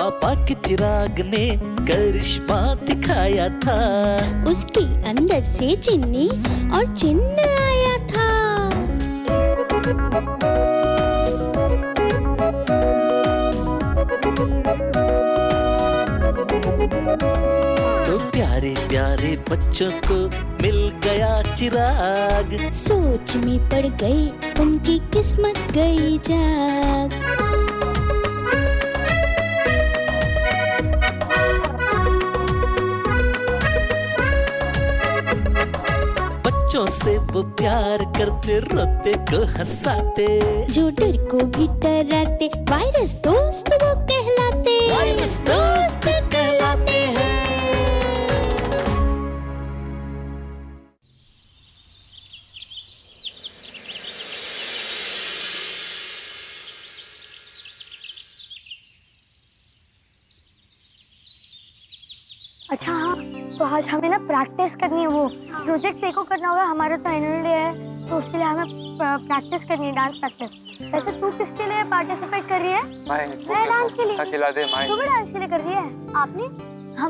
पापा के चिराग ने करिश्मा दिखाया था। उसके अंदर से चिन्नी और चिन्ह आया था। तो प्यारे प्यारे बच्चों को मिल गया चिराग। सोच में पड़ गई उनकी किस्मत गई जाग। बच्चों से वो प्यार करते, रोते को हंसाते, जो डर को भी डराते, वायरस दोस्त वो कहलाते। वायरस दोस्त कहलाते हैं। अच्छा हाँ, तो आज हमें ना प्रैक्टिस करनी है। वो प्रोजेक्ट देखो करना होगा। हमारा तो एनुअल डे है, तो उसके लिए हमें प्रैक्टिस करनी है, डांस प्रैक्टिस। वैसे तू किसके लिए पार्टिसिपेट कर रही है? मैं डांस के लिए। खिला दे माई। तू भी डांस के लिए कर रही है? आपने?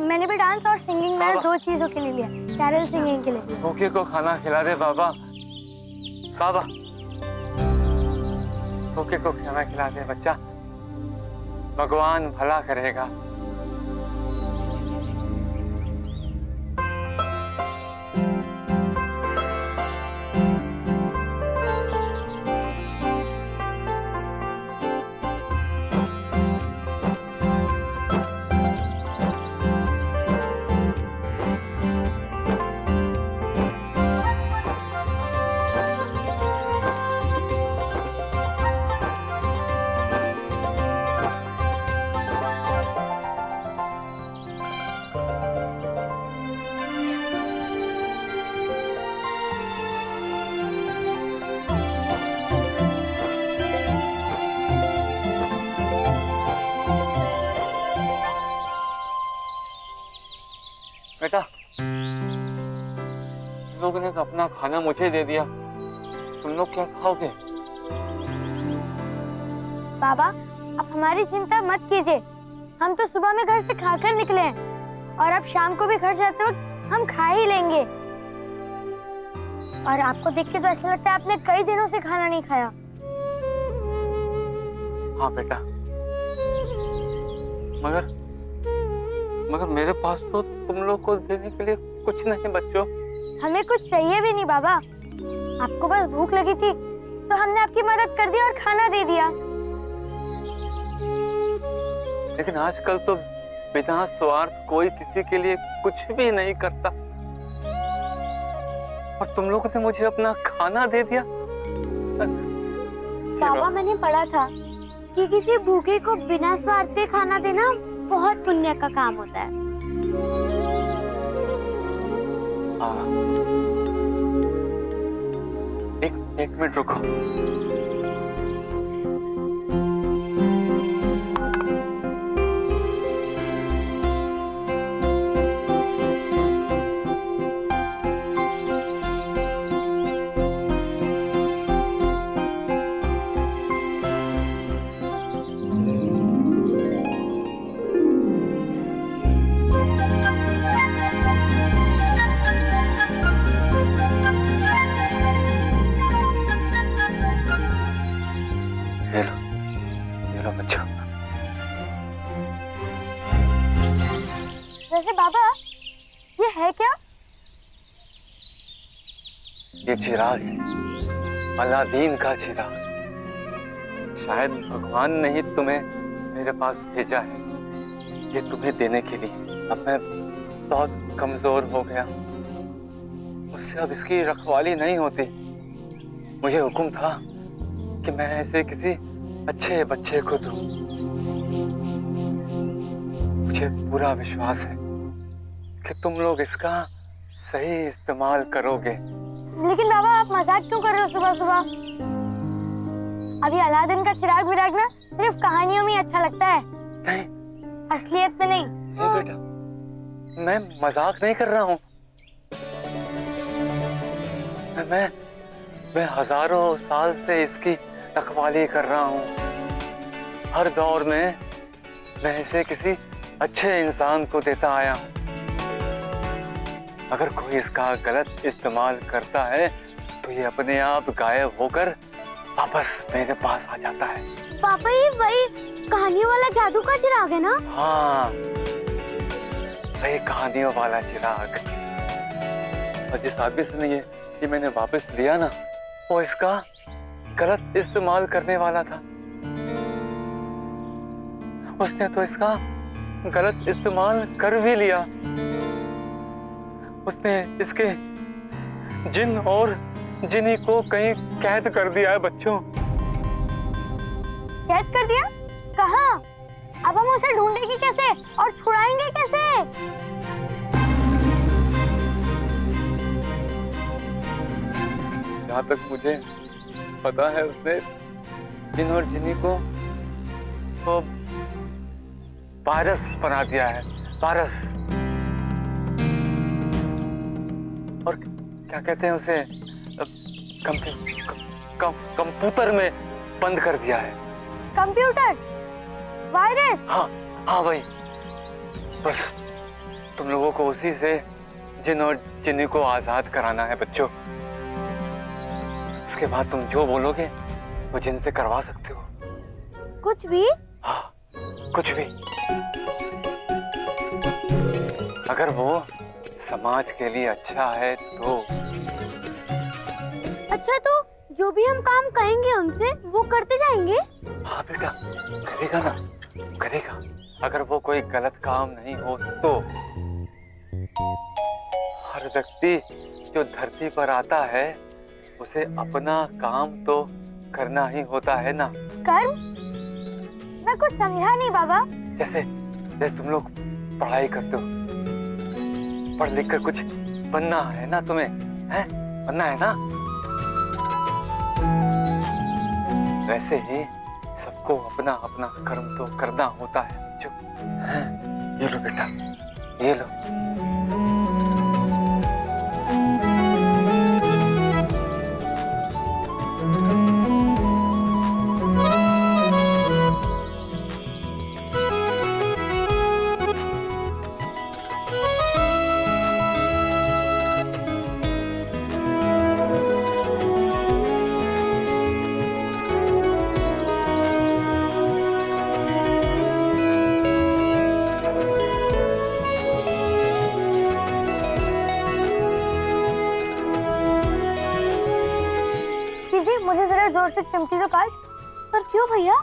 मैंने भी डांस और सिंगिंग में दो चीजों के लिए लिया। कैरल सिंगिंग के लिए। भूखे को खाना खिला दे बाबा। बाबा भूखे को खाना खिला दे बच्चा, भगवान भला करेगा। बेटा, तुम लोगों ने अपना खाना मुझे दे दिया, तुम लोग क्या खाओगे? बाबा, आप हमारी चिंता मत कीजिए। हम तो सुबह में घर से खाकर निकले हैं और अब शाम को भी घर जाते वक्त हम खा ही लेंगे। और आपको देख के तो ऐसा लगता है आपने कई दिनों से खाना नहीं खाया। हाँ बेटा, मगर मेरे पास तो तुम लोग को देने के लिए कुछ नहीं बच्चों। हमें कुछ चाहिए भी नहीं बाबा, आपको बस भूख लगी थी तो हमने आपकी मदद कर दी और खाना दे दिया। लेकिन आजकल तो बिना स्वार्थ कोई किसी के लिए कुछ भी नहीं करता, और तुम लोगों ने मुझे अपना खाना दे दिया। बाबा, मैंने पढ़ा था कि किसी भूखे को बिना स्वार्थ के खाना देना बहुत पुण्य का काम होता है। एक मिनट रुको। ये लो बच्चा। वैसे बाबा, ये है क्या? ये चिराग है, अलादीन का चिराग। शायद भगवान ने ही तुम्हें मेरे पास भेजा है ये तुम्हें देने के लिए। अब मैं बहुत कमजोर हो गया, मुझसे अब इसकी रखवाली नहीं होती। मुझे हुक्म था कि मैं ऐसे किसी अच्छे बच्चे को दूं। मुझे पूरा विश्वास है कि तुम लोग इसका सही इस्तेमाल करोगे। लेकिन बाबा, आप मजाक क्यों कर रहे हो सुबह सुबह? अभी अलादीन का चिराग विराग ना सिर्फ कहानियों में ही अच्छा लगता है, नहीं, असलियत में नहीं। नहीं बेटा, मैं मजाक नहीं कर रहा हूँ। मैं हजारों साल से इसकी रखवाली कर रहा हूँ। हर दौर में मैं इसे किसी अच्छे इंसान को देता आया हूँ। अगर कोई इसका गलत इस्तेमाल करता है तो ये अपने आप गायब होकर वापस मेरे पास आ जाता है। पापा ये वही कहानी वाला जादू का चिराग है ना? हाँ, वही कहानियों वाला चिराग। और जिस आदमी से ये मैंने वापस लिया ना, वो इसका गलत इस्तेमाल करने वाला था। उसने तो इसका गलत इस्तेमाल कर भी लिया। उसने इसके जिन और जिनी को कहीं कैद कर दिया है बच्चों। कैद कर दिया? कहाँ? अब हम उसे ढूंढेंगे कैसे और छुड़ाएंगे कैसे? जहाँ तक मुझे पता है उसने जिन और जिनी को वो वायरस बना दिया है। वायरस, और क्या कहते हैं उसे, कंप्यूटर में बंद कर दिया है। कंप्यूटर? वायरस? हाँ हाँ वही। बस तुम लोगों को उसी से जिन और जिन्नी को आजाद कराना है बच्चों। उसके बाद तुम जो बोलोगे वो जिनसे करवा सकते हो। कुछ भी? हाँ, कुछ भी। अगर वो समाज के लिए अच्छा है तो। अच्छा, तो जो भी हम काम कहेंगे उनसे वो करते जाएंगे? हाँ बेटा, करेगा ना, करेगा। अगर वो कोई गलत काम नहीं हो तो। हर व्यक्ति जो धरती पर आता है उसे अपना काम तो करना ही होता है ना। कर्म? मैं कुछ समझा नहीं बाबा। जैसे तुम लोग पढ़ाई करते हो, पढ़ लिख कर कुछ बनना है ना तुम्हें, हैं? बनना है ना। वैसे ही सबको अपना अपना कर्म तो करना होता है जो है। ये लो बेटा, ये लो। मुझे जरा जोर से चमकी तो काट। पर क्यों भैया?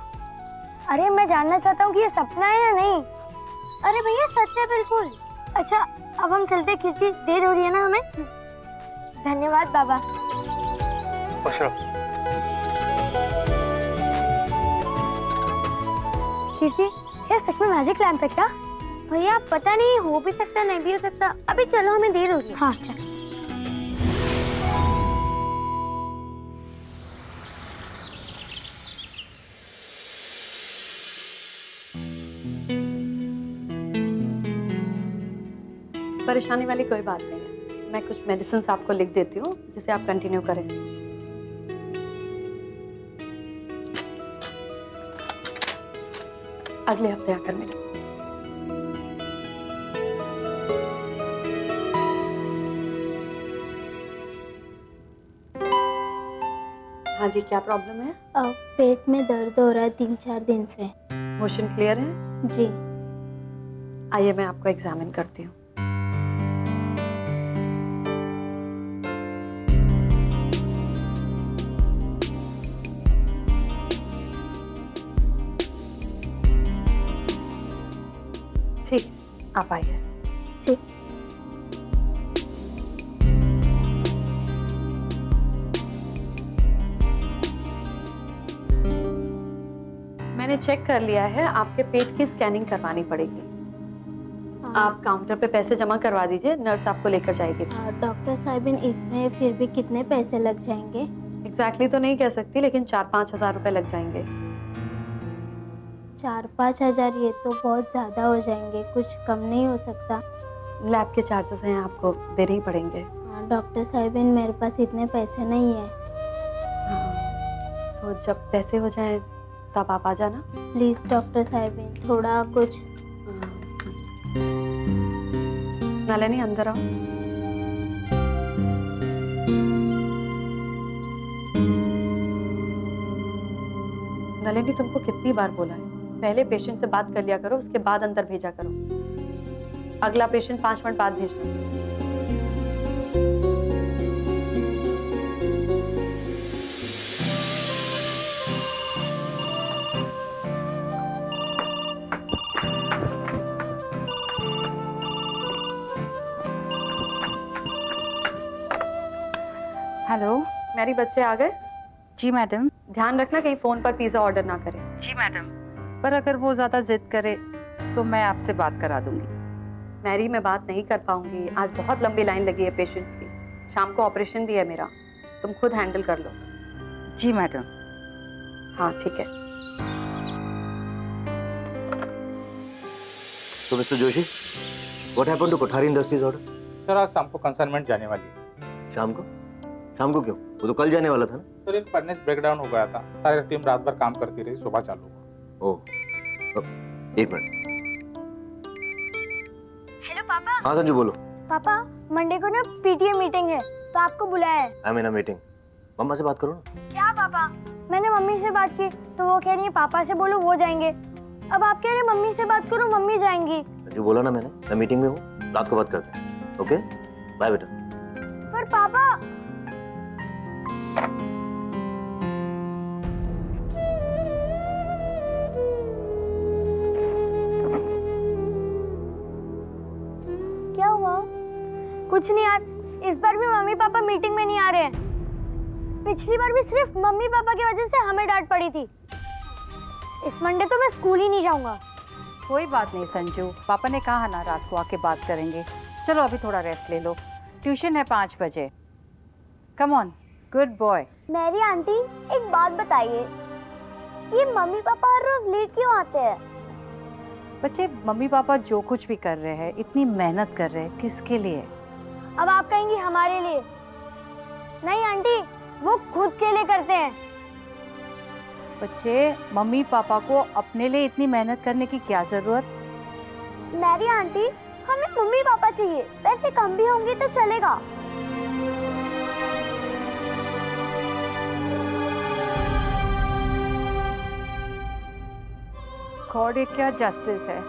अरे मैं जानना चाहता हूँ कि ये सपना है या नहीं। अरे भैया सच है बिल्कुल। अच्छा अब हम चलते, खिड़की देर हो रही है ना हमें। धन्यवाद बाबा। खुश रहो। कीर्ति, ये सच में मैजिक लैंप है क्या? भैया पता नहीं, हो भी सकता नहीं भी हो सकता। अभी चलो, हमें देर हो रही है। हाँ चलो। परेशानी वाली कोई बात नहीं है। मैं कुछ मेडिसिन आपको लिख देती हूँ जिसे आप कंटिन्यू करें। अगले हफ्ते आकर मिलें। हाँ जी, क्या प्रॉब्लम है? पेट में दर्द हो रहा है 3-4 दिन से। मोशन क्लियर है? जी। आइए मैं आपको एग्जामिन करती हूँ। ठीक, आप आइए। ठीक। मैंने चेक कर लिया है, आपके पेट की स्कैनिंग करवानी पड़ेगी। आप काउंटर पे पैसे जमा करवा दीजिए, नर्स आपको लेकर जाएगी। डॉक्टर साहिबिन, इसमें फिर भी कितने पैसे लग जाएंगे? एग्जैक्टली तो नहीं कह सकती, लेकिन 4-5 हज़ार रुपए लग जाएंगे। 4-5 हज़ार? ये तो बहुत ज़्यादा हो जाएंगे, कुछ कम नहीं हो सकता? लैब के चार्जेस हैं, आपको देने ही पड़ेंगे। डॉक्टर साहिबिन, मेरे पास इतने पैसे नहीं है। हाँ, तो जब पैसे हो जाएं तब आप आ जाना। प्लीज डॉक्टर साहिबीन, थोड़ा कुछ। नलिनी अंदर आओ। नलिनी तुमको कितनी बार बोला है, पहले पेशेंट से बात कर लिया करो, उसके बाद अंदर भेजा करो। अगला पेशेंट 5 मिनट बाद भेजना। हेलो। मेरी बच्चे आ गए? जी मैडम। ध्यान रखना कहीं फोन पर पिज्जा ऑर्डर ना करें। जी मैडम, पर अगर वो ज़्यादा जिद करे तो मैं आपसे बात करा दूंगी। मैरी, मैं बात नहीं कर पाऊंगी, आज बहुत लंबी लाइन लगी है पेशेंट्स की, शाम को ऑपरेशन भी है मेरा, तुम खुद हैंडल कर लो। जी मैडम। हाँ ठीक है। तो mister Joshi, what happened to Kothari industries order? Sir आज शाम को कंसाइनमेंट जाने वाली है। शाम को? शाम को क्यों? वो तो कल जाने वाला था ना। सर एक फर्नेस ब्रेकडाउन हो गया था, सारी टीम रात भर काम करती रही, सुबह चालू हुआ। ओह, एक मिनट। हेलो पापा। हाँ संजू बोलो। पापा, मंडे को ना पीटीए मीटिंग है, तो आपको बुलाया है। I am in a meeting. मम्मा से बात करो ना। क्या पापा? मैंने मम्मी से बात की तो वो कह रही है पापा से बोलो वो जाएंगे। अब आप कह रहे हैं मम्मी से बात करो, मम्मी जाएंगी। संजू बोला ना मैंने, मैं मीटिंग में हूँ, रात को बात करते हैं। ओके बाय बेटा। पर पापा, क्या हुआ? कुछ नहीं यार, इस बार भी मम्मी पापा मीटिंग में नहीं आ रहे हैं। पिछली बार भी सिर्फ मम्मी पापा की वजह से हमें डांट पड़ी थी। इस मंडे तो मैं स्कूल ही नहीं जाऊंगा। कोई बात नहीं संजू, पापा ने कहा ना रात को आके बात करेंगे। चलो अभी थोड़ा रेस्ट ले लो, ट्यूशन है 5 बजे। Come on, good boy. मेरी आंटी, एक बात बताइए, ये मम्मी पापा हर रोज लेट क्यों आते हैं? बच्चे, मम्मी पापा जो कुछ भी कर रहे हैं, इतनी मेहनत कर रहे हैं, किसके लिए? अब आप कहेंगी हमारे लिए। नहीं आंटी, वो खुद के लिए करते हैं। बच्चे, मम्मी पापा को अपने लिए इतनी मेहनत करने की क्या जरूरत? मेरी आंटी, हमें मम्मी पापा चाहिए, पैसे कम भी होंगे तो चलेगा। गॉड, ये क्या जस्टिस है?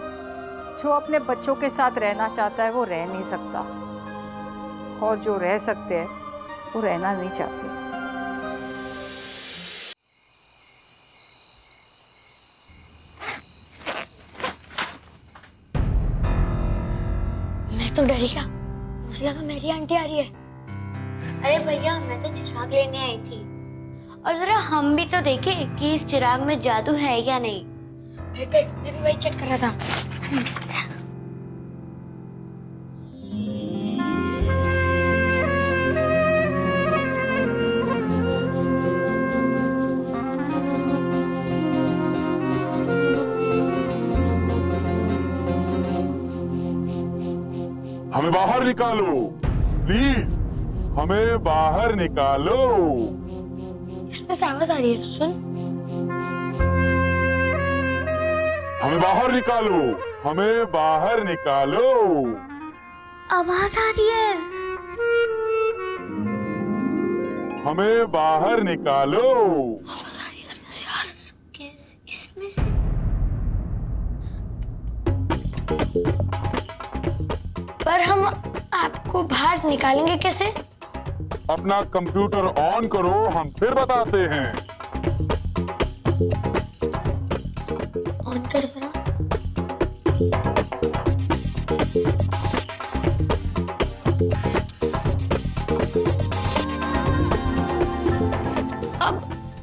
जो अपने बच्चों के साथ रहना चाहता है वो रह नहीं सकता, और जो रह सकते हैं वो रहना नहीं चाहते। मैं तो डरी गया, मुझे लगा मेरी आंटी आ रही है। अरे भैया, मैं तो चिराग लेने आई थी, और जरा हम भी तो देखें कि इस चिराग में जादू है या नहीं। वेट, मैं भी वही चेक कर रहा था। हमें बाहर निकालो, प्लीज हमें बाहर निकालो। इसमें से आवाज आ रही है, सुन। हमें बाहर निकालो, हमें बाहर निकालो। आवाज आ रही है। हमें बाहर निकालो। आवाज आ रही है इसमें से यार। कैसे इसमें से? पर हम आपको बाहर निकालेंगे कैसे? अपना कंप्यूटर ऑन करो, हम फिर बताते हैं। ऑन कर जरा।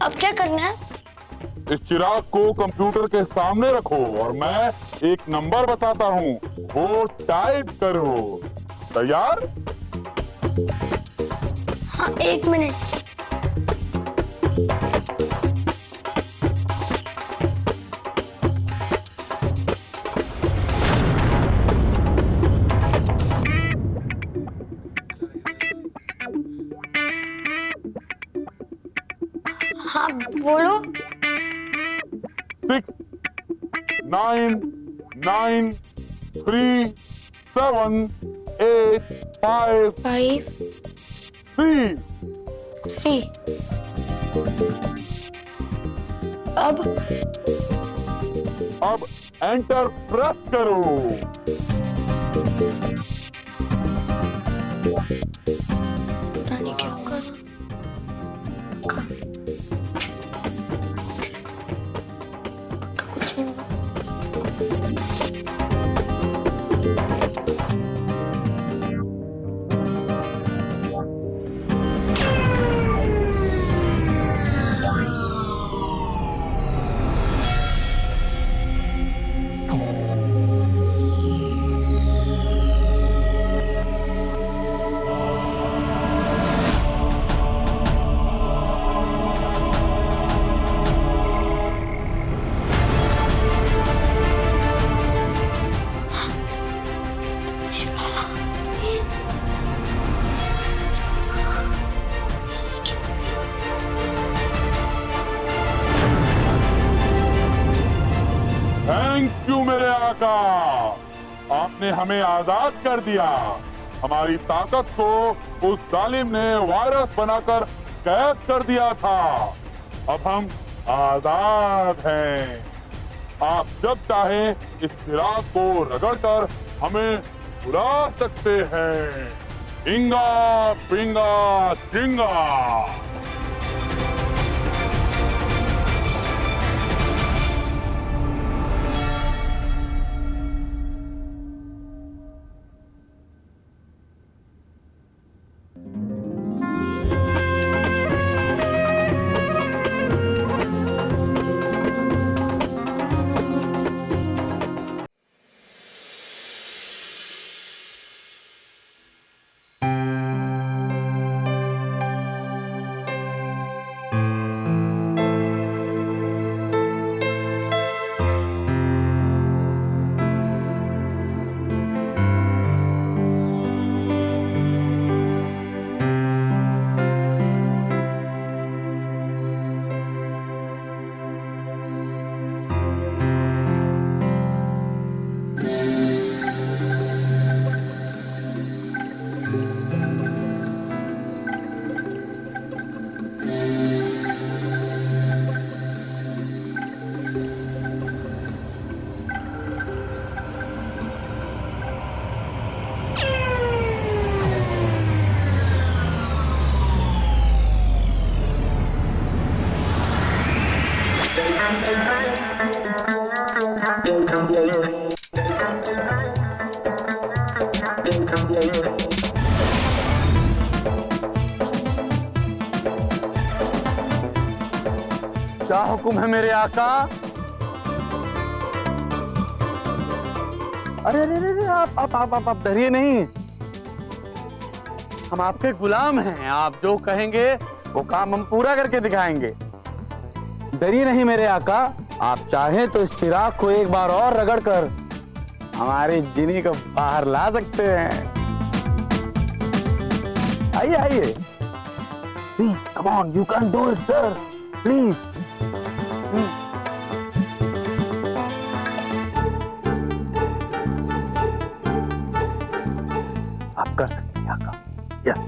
अब क्या करना है? इस चिराग को कंप्यूटर के सामने रखो और मैं एक नंबर बताता हूँ, वो टाइप करो। तैयार? हाँ, 1 मिनट। हाँ बोलो। 6 9 9 3 7 8 5 5 3 3 अब एंटर प्रेस करो। पता नहीं क्या करूं। पक्का कुछ नहीं होगा। थैंक यू मेरे आका, आपने हमें आजाद कर दिया। हमारी ताकत को उस जालिम ने वायरस बनाकर कैद कर दिया था। अब हम आजाद हैं। आप जब चाहें इस चिराग को रगड़कर हमें बुला सकते हैं। इंगा पिंगा चिंगा। क्या हुक्म है मेरे आका? अरे अरे अरे आप डरिए नहीं। हम आपके गुलाम हैं। आप जो कहेंगे वो काम हम पूरा करके दिखाएंगे। डरिए नहीं मेरे आका। आप चाहें तो इस चिराग को एक बार और रगड़कर हमारी जिनी को बाहर ला सकते हैं। आइए आइए। Please come on, you can do it sir, please. आप कर सकते हैं आका। यस।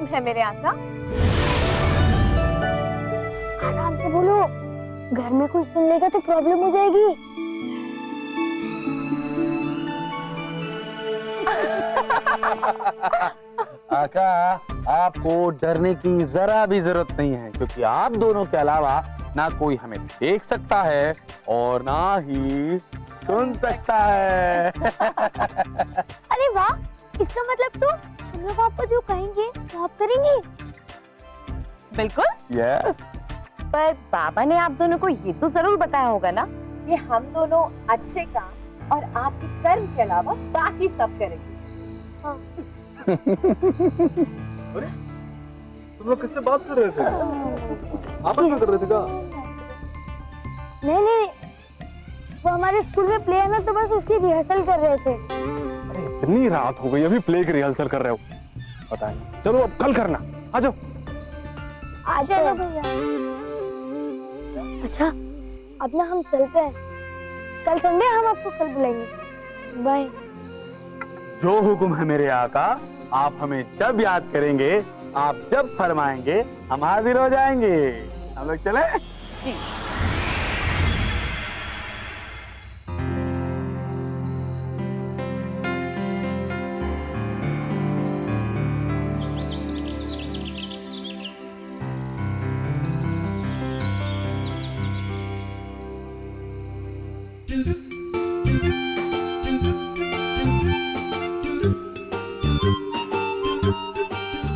है मेरे आका। आराम से बोलो, घर में कोई सुन लेगा तो प्रॉब्लम हो जाएगी। आका, आपको डरने की जरा भी जरूरत नहीं है, क्योंकि आप दोनों के अलावा ना कोई हमें देख सकता है और ना ही सुन सकता है। अरे वाह, इसका मतलब तो हम लोग आपको जो कहेंगे वो आप करेंगे। बिल्कुल। यस। पर बाबा ने आप दोनों को ये तो जरूर बताया होगा ना कि हम दोनों अच्छे काम और आपके कर्म के अलावा बाकी सब करेंगे। हाँ। अरे तुम लोग किससे बात कर रहे थे? आपस में कर रहे थे क्या? नहीं, वो हमारे स्कूल में प्ले है ना, तो बस उसकी रिहर्सल कर रहे थे। अरे इतनी रात हो गई, अभी प्ले की रिहर्सल कर रहे हो? पता नहीं, चलो अब कल करना, आ जाओ। चलो भैया। अच्छा, अब ना हम चलते हैं, कल संडे, हम आपको कल बुलाएंगे। बाय। जो हुक्म है मेरे आका, आप हमें जब याद करेंगे, आप जब फरमाएंगे, हम हाजिर हो जाएंगे। हम लोग चले?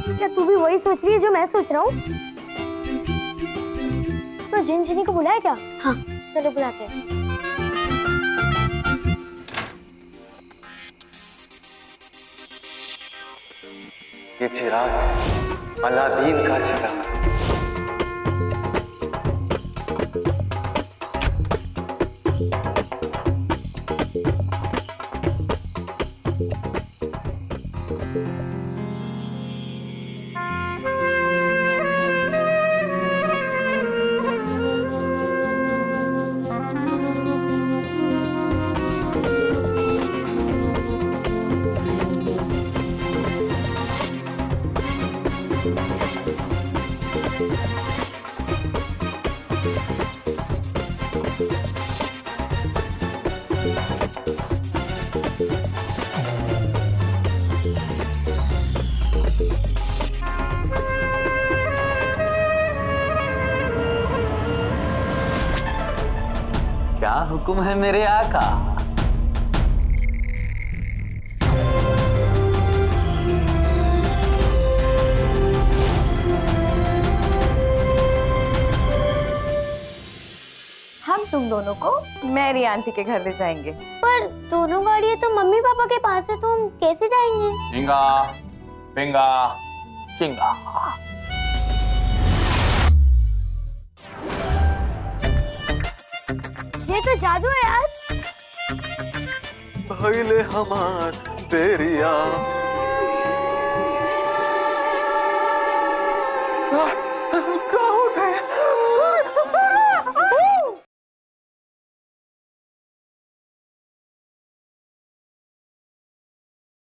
क्या तू भी वही सोच रही है जो मैं सोच रहा हूँ? तो जिनी को बुलाया क्या? हाँ, चलो बुलाते हैं। ये चिराग है, अलादीन का चिराग। क्या हुक्म है मेरे आका? हम तुम दोनों को मेरी आंटी के घर ले जाएंगे। पर दोनों गाड़ियाँ तो मम्मी पापा के पास है, तो हम कैसे जाएंगे? झिंगा, पिंगा, चिंगा। ये तो जादू है यार। भइले हमार बेरिया।